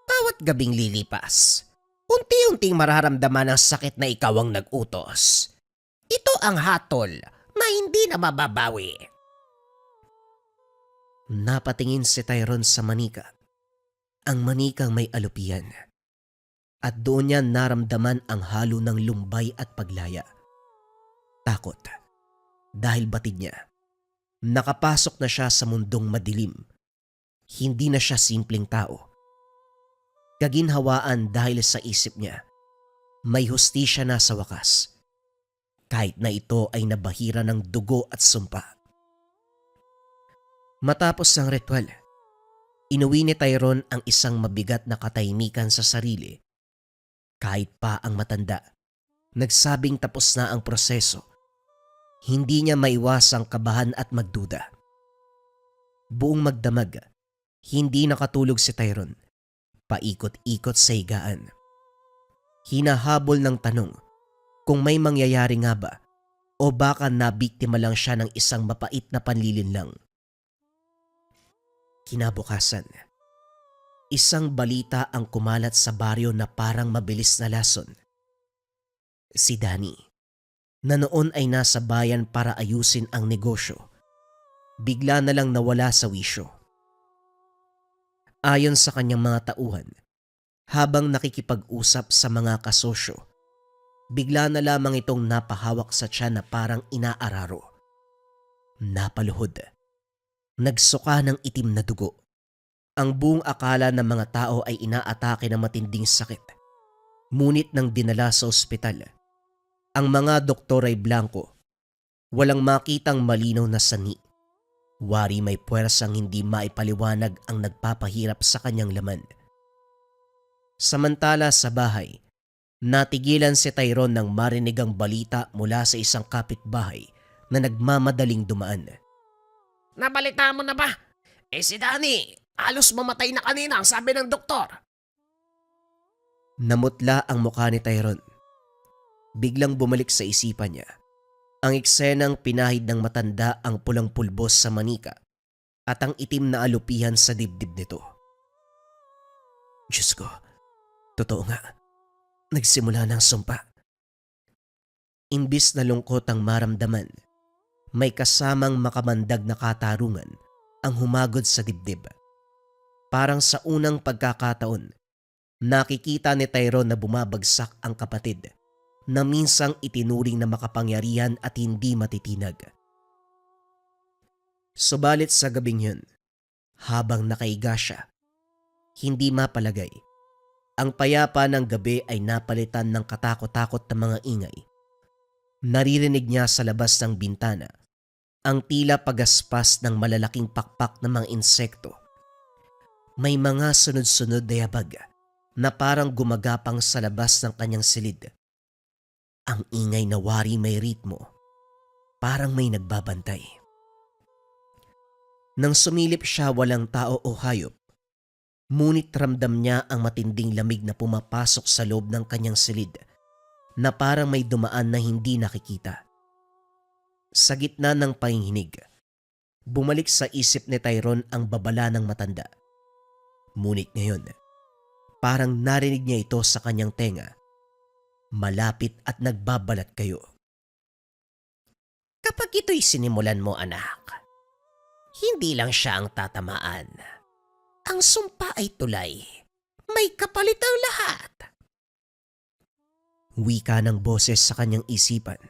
Bawat gabing lilipas, unti-unting mararamdaman ang sakit na ikaw ang nag-utos. Ito ang hatol na hindi na mababawi. Napatingin si Tyrone sa manika. Ang manikang may alupian. At doon niya naramdaman ang halo ng lumbay at paglaya. Takot. Dahil batid niya, nakapasok na siya sa mundong madilim. Hindi na siya simpleng tao. Kaginhawaan dahil sa isip niya, may hustisya na sa wakas. Kahit na ito ay nabahira ng dugo at sumpa. Matapos ang ritual, inuwi ni Tyrone ang isang mabigat na katahimikan sa sarili. Kahit pa ang matanda, nagsabing tapos na ang proseso. Hindi niya maiwasang kabahan at magduda. Buong magdamag, hindi nakatulog si Tyrone. Paikot-ikot sa higaan. Hinahabol ng tanong kung may mangyayari nga ba o baka nabiktima lang siya ng isang mapait na panlilinlang. Kinabukasan, isang balita ang kumalat sa baryo na parang mabilis na lason. Si Danny, na noon ay nasa bayan para ayusin ang negosyo, bigla na lang nawala sa wisyo. Ayon sa kanyang mga tauhan, habang nakikipag-usap sa mga kasosyo, bigla na lamang itong napahawak sa tiyan na parang inaararo. Napaluhod. Nagsuka ng itim na dugo. Ang buong akala ng mga tao ay inaatake ng matinding sakit. Ngunit nang dinala sa ospital, ang mga doktor ay blanko. Walang makitang malinaw na sani. Wari may puwersang hindi maipaliwanag ang nagpapahirap sa kanyang laman. Samantala sa bahay, natigilan si Tyrone nang marinig ang balita mula sa isang kapitbahay na nagmamadaling dumaan. Nabalita mo na ba? Si Danny, halos mamatay na kanina ang sabi ng doktor. Namutla ang mukha ni Tyrone. Biglang bumalik sa isipan niya ang eksenang pinahid ng matanda ang pulang pulbos sa manika at ang itim na alupihan sa dibdib nito. Diyos ko, totoo nga, nagsimula na ang sumpa. Imbis na lungkot ang maramdaman, may kasamang makamandag na katarungan ang humagod sa dibdib. Parang sa unang pagkakataon, nakikita ni Tyrone na bumabagsak ang kapatid na minsang itinuring na makapangyarihan at hindi matitinag. Subalit sa gabing yun, habang nakaiga siya, hindi mapalagay. Ang payapa ng gabi ay napalitan ng katakot-takot na mga ingay. Naririnig niya sa labas ng bintana ang tila pagaspas ng malalaking pakpak ng mga insekto. May mga sunod-sunod na yabag na parang gumagapang sa labas ng kanyang silid. Ang ingay na wari may ritmo, parang may nagbabantay. Nang sumilip siya, walang tao o hayop. Ngunit ramdam niya ang matinding lamig na pumapasok sa loob ng kanyang silid na parang may dumaan na hindi nakikita. Sa gitna ng panginginig, bumalik sa isip ni Tyrone ang babala ng matanda. Ngunit ngayon, parang narinig niya ito sa kanyang tenga. Malapit at nagbabalat kayo. Kapag ito'y sinimulan mo, anak, hindi lang siya ang tatamaan. Ang sumpa ay tulay. May kapalit ang lahat. Wika ng boses sa kanyang isipan.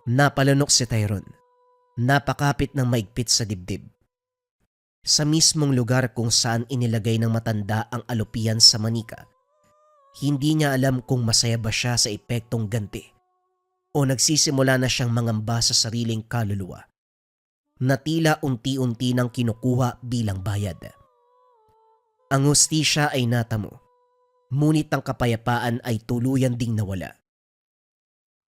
Napalunok si Tyrone. Napakapit ng maigpit sa dibdib. Sa mismong lugar kung saan inilagay ng matanda ang alupian sa manika, hindi niya alam kung masaya ba siya sa epektong ganti o nagsisimula na siyang mangamba sa sariling kaluluwa na tila unti-unti nang kinukuha bilang bayad. Ang hustisya ay natamo, ngunit ang kapayapaan ay tuluyan ding nawala.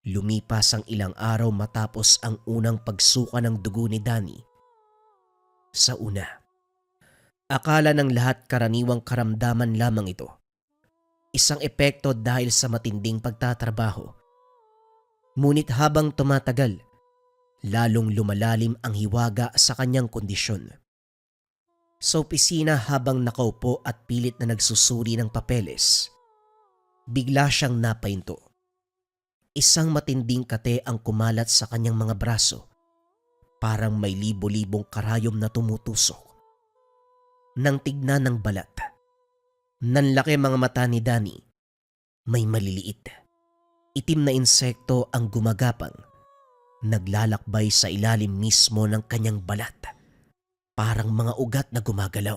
Lumipas ang ilang araw matapos ang unang pagsuka ng dugo ni Danny. Sa una, akala ng lahat karaniwang karamdaman lamang ito. Isang epekto dahil sa matinding pagtatrabaho. Ngunit habang tumatagal, lalong lumalalim ang hiwaga sa kanyang kondisyon. Sa opisina habang nakaupo at pilit na nagsusuri ng papeles, bigla siyang napahinto. Isang matinding kate ang kumalat sa kanyang mga braso. Parang may libo-libong karayom na tumutusok. Nang tignan ng balat, nanlaki mga mata ni Danny. May maliliit, itim na insekto ang gumagapang, naglalakbay sa ilalim mismo ng kanyang balat. Parang mga ugat na gumagalaw.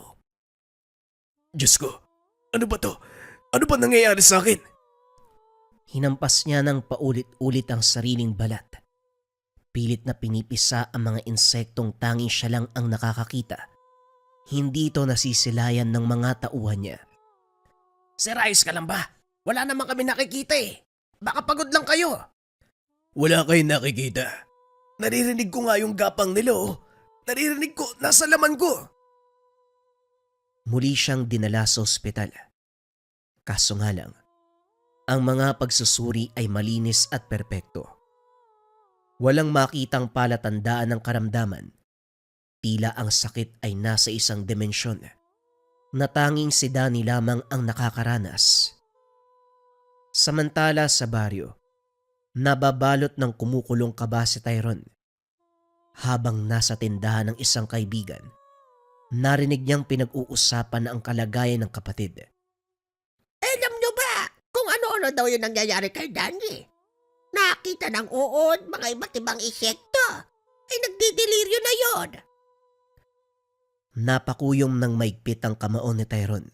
Diyos ko, ano ba to? Ano ba nangyayari sa akin? Hinampas niya ng paulit-ulit ang sariling balat. Pilit na pinipisa ang mga insektong tanging siya lang ang nakakakita. Hindi ito nasisilayan ng mga tauhan niya. Sir, ayos ka lang ba? Wala naman kami nakikita eh. Baka pagod lang kayo. Wala kayong nakikita. Naririnig ko nga yung gapang nila oh. Naririnig ko, nasa laman ko. Muli siyang dinala sa ospital. Kaso nga lang, ang mga pagsusuri ay malinis at perpekto. Walang makitang palatandaan ng karamdaman. Tila ang sakit ay nasa isang dimensyon na tanging si Danny lamang ang nakakaranas. Samantala sa baryo, nababalot ng kumukulong kaba si Tyrone. Habang nasa tindahan ng isang kaibigan, narinig niyang pinag-uusapan ang kalagayan ng kapatid. Alam nyo ba kung ano-ano daw yung nangyayari kay Danny? Nakita ng uod, mga iba't ibang insekto. Ay nagdideliryo na yon. Napakuyom ng maigpit ang kamao ni Tyrone.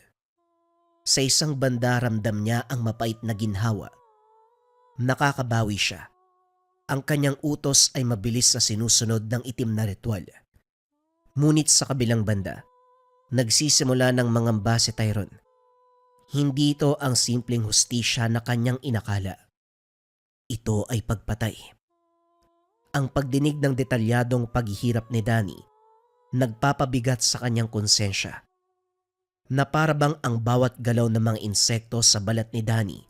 Sa isang banda ramdam niya ang mapait na ginhawa. Nakakabawi siya. Ang kanyang utos ay mabilis sa sinusunod ng itim na ritual. Ngunit sa kabilang banda, nagsisimula ng mangamba si Tyrone. Hindi ito ang simpleng hustisya na kanyang inakala. Ito ay pagpatay. Ang pagdinig ng detalyadong paghihirap ni Danny, nagpapabigat sa kanyang konsensya. Na parabang ang bawat galaw ng mga insekto sa balat ni Danny,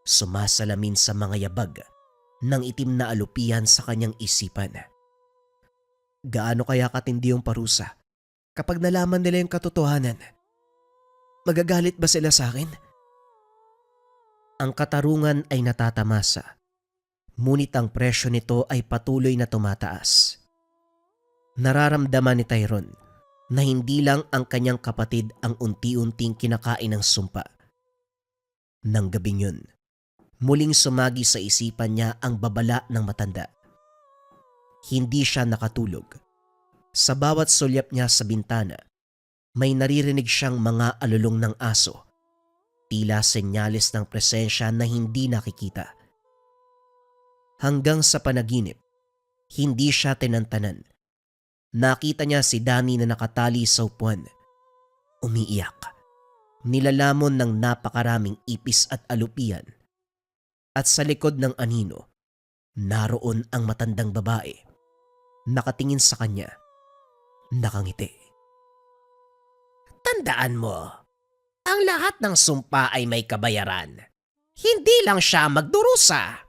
sumasalamin sa mga yabag ng itim na alupihan sa kanyang isipan. Gaano kaya katindi yung parusa kapag nalaman nila yung katotohanan? Magagalit ba sila sa akin? Ang katarungan ay natatamasa, ngunit ang presyo nito ay patuloy na tumataas. Nararamdaman ni Tyrone na hindi lang ang kanyang kapatid ang unti-unting kinakain ng sumpa. Nang gabing yun, muling sumagi sa isipan niya ang babala ng matanda. Hindi siya nakatulog. Sa bawat sulyap niya sa bintana, may naririnig siyang mga alulong ng aso. Tila senyales ng presensya na hindi nakikita. Hanggang sa panaginip, hindi siya tinantanan. Nakita niya si Danny na nakatali sa upuan. Umiiyak. Nilalamon ng napakaraming ipis at alupian. At sa likod ng anino, naroon ang matandang babae. Nakatingin sa kanya. Nakangiti. Tandaan mo, ang lahat ng sumpa ay may kabayaran. Hindi lang siya magdurusa.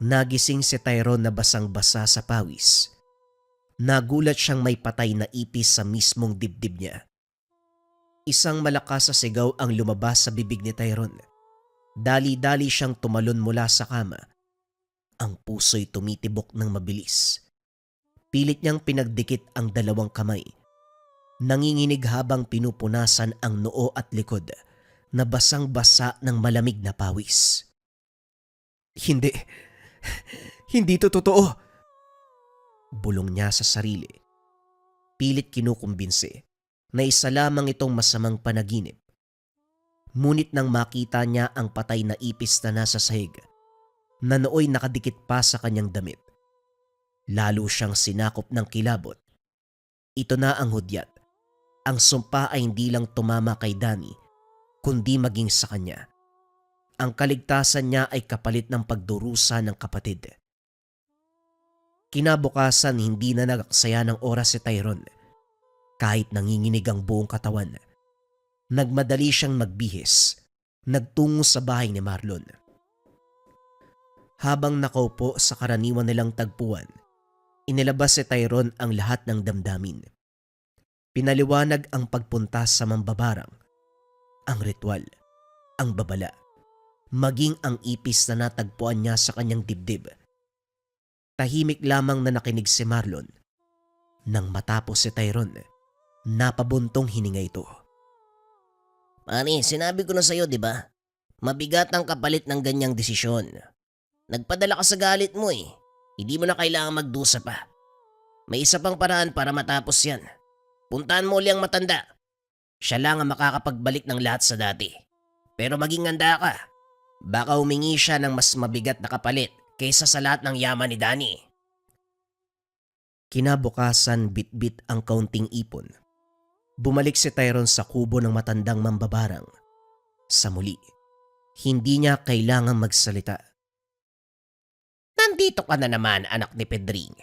Nagising si Tyrone na basang-basa sa pawis. Nagulat siyang may patay na ipis sa mismong dibdib niya. Isang malakas na sigaw ang lumabas sa bibig ni Tyrone. Dali-dali siyang tumalon mula sa kama. Ang puso'y tumitibok ng mabilis. Pilit niyang pinagdikit ang dalawang kamay. Nanginginig habang pinupunasan ang noo at likod na basang-basa ng malamig na pawis. Hindi. Hindi to totoo. Bulong niya sa sarili. Pilit kinukumbinsi na isa lamang itong masamang panaginip. Ngunit nang makita niya ang patay na ipis na nasa sahig, na nooy nakadikit pa sa kanyang damit, lalo siyang sinakop ng kilabot. Ito na ang hudyat. Ang sumpa ay hindi lang tumama kay Danny, kundi maging sa kanya. Ang kaligtasan niya ay kapalit ng pagdurusa ng kapatid. Kinabukasan hindi na nagaksaya ng oras si Tyrone. Kahit nanginginig ang buong katawan, nagmadali siyang magbihis, nagtungo sa bahay ni Marlon. Habang nakaupo sa karaniwan nilang tagpuan, inilabas si Tyrone ang lahat ng damdamin. Pinaliwanag ang pagpunta sa mambabarang, ang ritual, ang babala, maging ang ipis na natagpuan niya sa kanyang dibdib. Tahimik lamang na nakinig si Marlon. Nang matapos si Tyrone, napabuntong hininga ito. Pare, sinabi ko na sa'yo, di ba? Mabigat ang kapalit ng ganyang desisyon. Nagpadala ka sa galit mo eh. Hindi mo na kailangan magdusa pa. May isa pang paraan para matapos yan. Puntahan mo uli ang matanda. Siya lang ang makakapagbalik ng lahat sa dati. Pero maging handa ka. Baka humingi siya ng mas mabigat na kapalit kaysa sa lahat ng yaman ni Danny. Kinabukasan bit-bit ang kaunting ipon. Bumalik si Tyrone sa kubo ng matandang mambabarang. Sa muli, hindi niya kailangang magsalita. Nandito ka na naman, anak ni Pedring.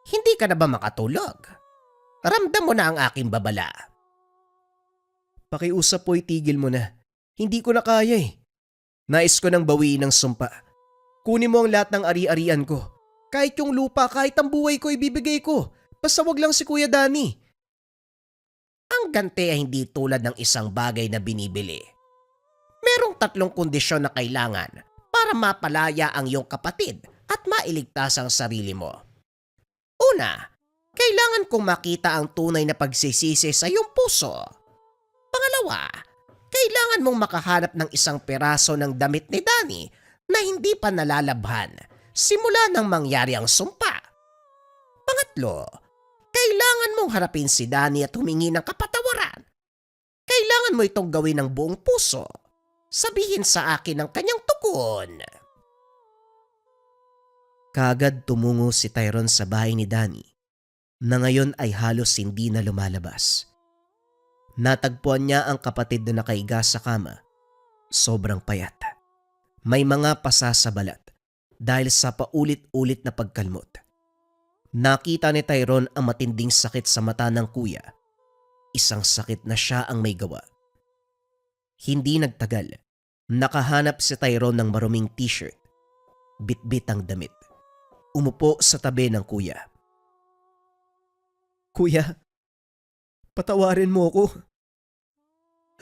Hindi ka na ba makatulog? Ramdam mo na ang aking babala. Pakiusap po, itigil mo na. Hindi ko na kaya eh. Nais ko nang bawiin ang sumpa. Kunin mo ang lahat ng ari-arian ko. Kahit yung lupa, kahit ang buhay ko, ibibigay ko. Basta wag lang si Kuya Danny. Ang ganti ay hindi tulad ng isang bagay na binibili. Merong 3 kondisyon na kailangan para mapalaya ang iyong kapatid at mailigtas ang sarili mo. Una, kailangan kong makita ang tunay na pagsisisi sa iyong puso. Pangalawa, kailangan mong makahanap ng isang peraso ng damit ni Danny na hindi pa nalalabhan simula nang mangyari ang sumpa. Pangatlo, kailangan mong harapin si Danny at humingi ng kapatawaran. Kailangan mo itong gawin ng buong puso. Sabihin sa akin ang kanyang tugon. Kaagad tumungo si Tyrone sa bahay ni Danny na ngayon ay halos hindi na lumalabas. Natagpuan niya ang kapatid na nakaiga sa kama. Sobrang payat. May mga pasa sa balat dahil sa paulit-ulit na pagkalmot. Nakita ni Tyrone ang matinding sakit sa mata ng kuya. Isang sakit na siya ang may gawa. Hindi nagtagal, nakahanap si Tyrone ng maruming t-shirt. Bit-bit ang damit. Umupo sa tabi ng kuya. Kuya, patawarin mo ako.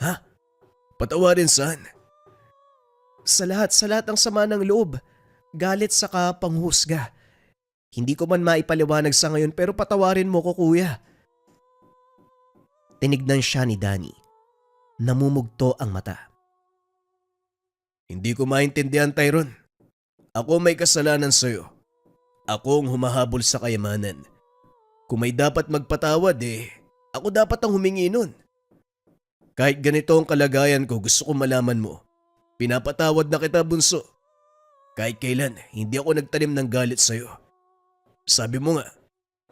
Ha? Patawarin saan? Sa lahat ng sama ng loob, galit sa panghusga. Hindi ko man maipaliwanag sa ngayon pero patawarin mo ko, kuya. Tinignan siya ni Danny. Namumugto ang mata. Hindi ko maintindihan, Tyrone. Ako may kasalanan sa'yo. Ako ang humahabol sa kayamanan. Kung may dapat magpatawad ako dapat ang humingi nun. Kahit ganito ang kalagayan ko, gusto ko malaman mo. Pinapatawad na kita, bunso. Kahit kailan, hindi ako nagtanim ng galit sa'yo. Sabi mo nga,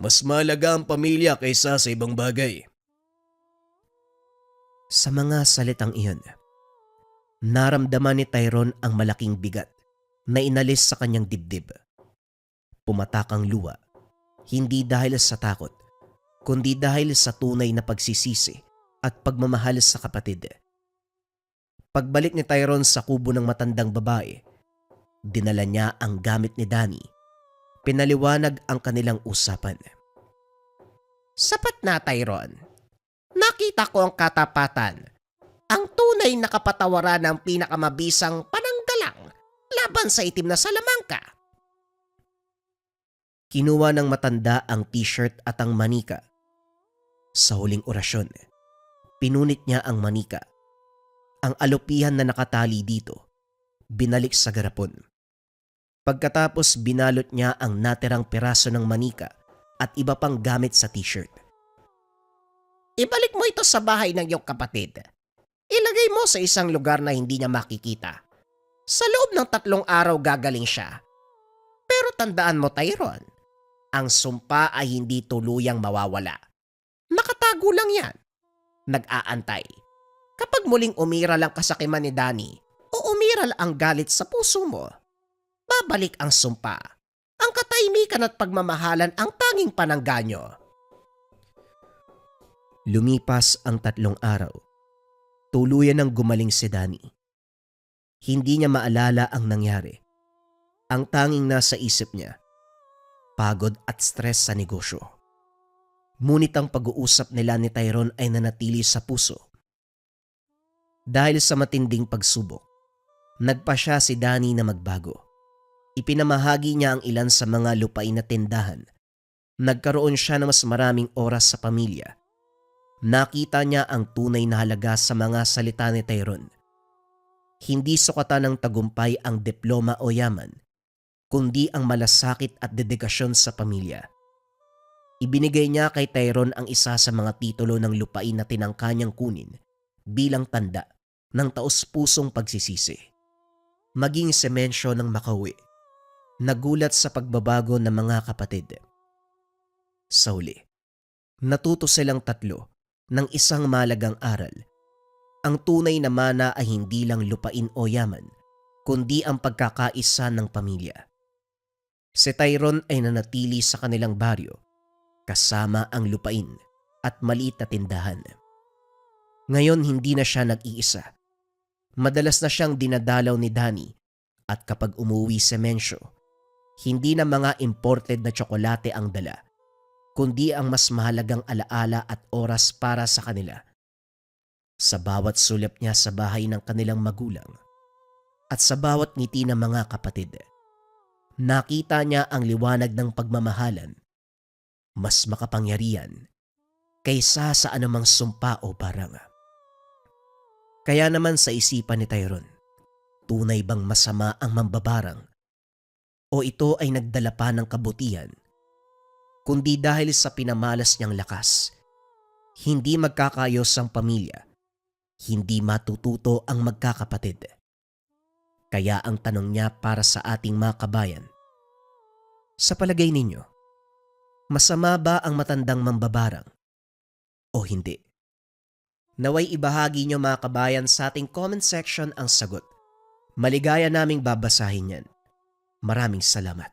mas mahalaga ang pamilya kaysa sa ibang bagay. Sa mga salitang iyon, naramdaman ni Tyrone ang malaking bigat na inalis sa kanyang dibdib. Pumatak ang luha, hindi dahil sa takot, kundi dahil sa tunay na pagsisisi at pagmamahal sa kapatid. Pagbalik ni Tyrone sa kubo ng matandang babae, dinala niya ang gamit ni Danny. Pinaliwanag ang kanilang usapan. Sapat na, Tyrone. Nakita ko ang katapatan. Ang tunay na kapatawaran ng pinakamabisang pananggalang laban sa itim na salamangka. Kinuha ng matanda ang t-shirt at ang manika. Sa huling orasyon, pinunit niya ang manika. Ang alupihan na nakatali dito, binalik sa garapon. Pagkatapos binalot niya ang natirang peraso ng manika at iba pang gamit sa t-shirt. Ibalik mo ito sa bahay ng iyong kapatid. Ilagay mo sa isang lugar na hindi niya makikita. Sa loob ng 3 araw gagaling siya. Pero tandaan mo, Tyrone, ang sumpa ay hindi tuluyang mawawala. Nakatago lang yan. Nag-aantay. Kapag muling umiral ang kasakiman ni Danny o umiral ang galit sa puso mo, babalik ang sumpa. Ang katahimikan at pagmamahalan ang tanging panangganyo. Lumipas ang 3 araw. Tuluyan ng gumaling si Danny. Hindi niya maalala ang nangyari. Ang tanging nasa isip niya, pagod at stress sa negosyo. Ngunit ang pag-uusap nila ni Tyrone ay nanatili sa puso. Dahil sa matinding pagsubok, nagpa siya si Danny na magbago. Ipinamahagi niya ang ilan sa mga lupain na tindahan. Nagkaroon siya ng mas maraming oras sa pamilya. Nakita niya ang tunay na halaga sa mga salita ni Tyrone. Hindi sukatan ng tagumpay ang diploma o yaman, kundi ang malasakit at dedikasyon sa pamilya. Ibinigay niya kay Tyrone ang isa sa mga titulo ng lupain na tinangka niyang kunin bilang tanda ng taos-pusong pagsisisi. Maging si Mencio ng makauwi, nagulat sa pagbabago ng mga kapatid. Sa huli, natuto silang tatlo ng isang malagang aral. Ang tunay na mana ay hindi lang lupain o yaman, kundi ang pagkakaisa ng pamilya. Si Tyrone ay nanatili sa kanilang baryo, kasama ang lupain at maliit na tindahan. Ngayon hindi na siya nag-iisa. Madalas na siyang dinadalaw ni Danny at kapag umuwi si Mencio, hindi na mga imported na tsokolate ang dala, kundi ang mas mahalagang alaala at oras para sa kanila. Sa bawat sulap niya sa bahay ng kanilang magulang at sa bawat ngiti ng mga kapatid, nakita niya ang liwanag ng pagmamahalan, mas makapangyarihan kaysa sa anumang sumpa o barang. Kaya naman sa isipan ni Tyrone, tunay bang masama ang mambabarang o ito ay nagdala pa ng kabutihan? Kundi dahil sa pinamalas niyang lakas, hindi magkakayos ang pamilya, hindi matututo ang magkakapatid. Kaya ang tanong niya para sa ating mga kabayan, sa palagay ninyo, masama ba ang matandang mambabarang o hindi? Naway ibahagi niyo mga kabayan sa ating comment section ang sagot. Maligaya naming babasahin yan. Maraming salamat.